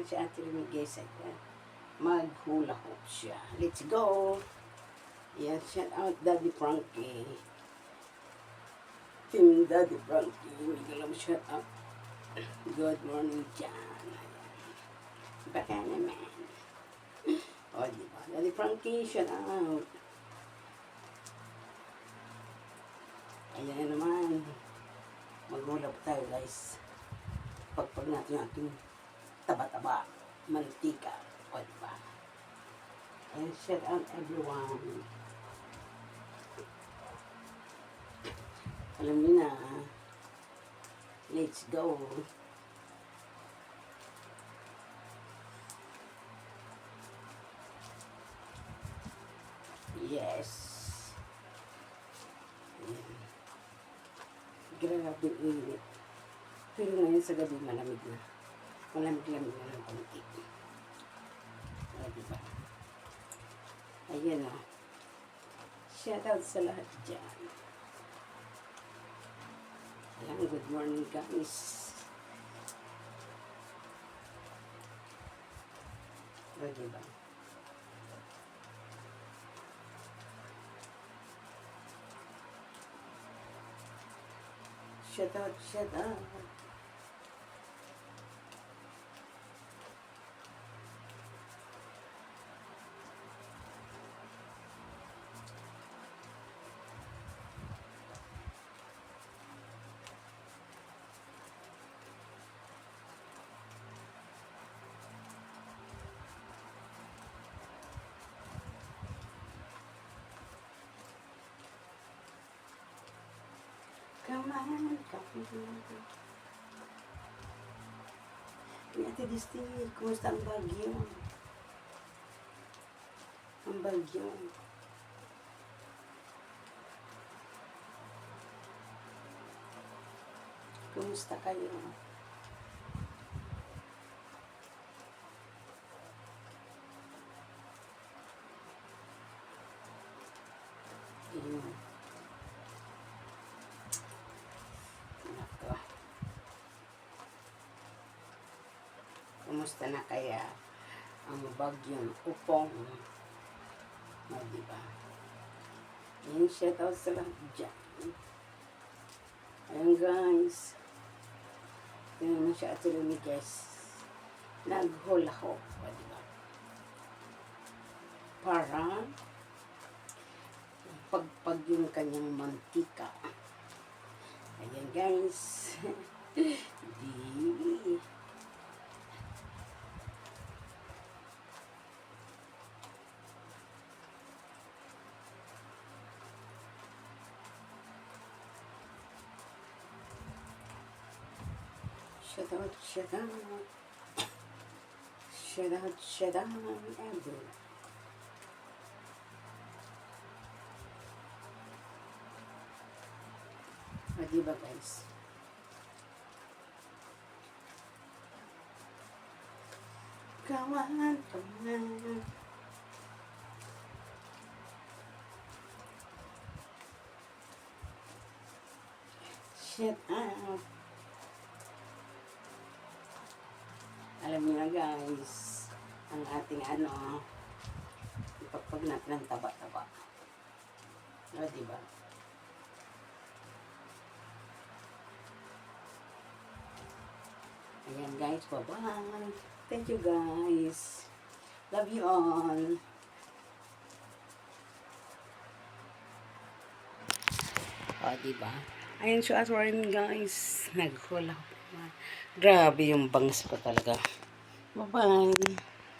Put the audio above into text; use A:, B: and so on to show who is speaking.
A: naman si Ate Remy guys. Maghula hoop siya. Let's go! Yan, shout out Daddy Frankie. Team Daddy Frankie. Hindi lang shout out. Good morning dyan. Baka naman. O, diba? Daddy Frankie, shout out. Ayan naman. Maghula po tayo guys. Pagpag natin yung ating taba-taba, mantika, o diba? And shout out everyone. Alam niyo na, let's go. Yes. Ayan. Grabe init. Pero ngayon sa gabi malamig na. Malamig-lamig na ng konti. O, diba? Ayan o. Shout out sa lahat dyan. Ayan, good morning guys. O, diba? Shout out, shout out. Come on, come on. Ate Destiny, kumusta ang bagyo? Ang bagyo. Kumusta kayo? Kumusta na kaya ang bagyong Upong? O, diba? Yan, shout out sa lahat dyan. Ayan guys. Yan naman siya Ate Remy guys. Naghula hoop. O, diba? Para pagpag yung kanyang mantika. Ayan guys. Di. Shout out, shout out. Shout out, shout out, everyone. O, diba guys? Kawan, kawan. Shout out. Alam niyo na guys, ang ating ipagpag natin ng taba-taba. O, diba? Ayan guys, bye-bye. Thank you guys. Love you all. O, diba? Ayan siya at rin guys. Naghula ko pa. Grabe yung bangs ko talaga. Bye-bye.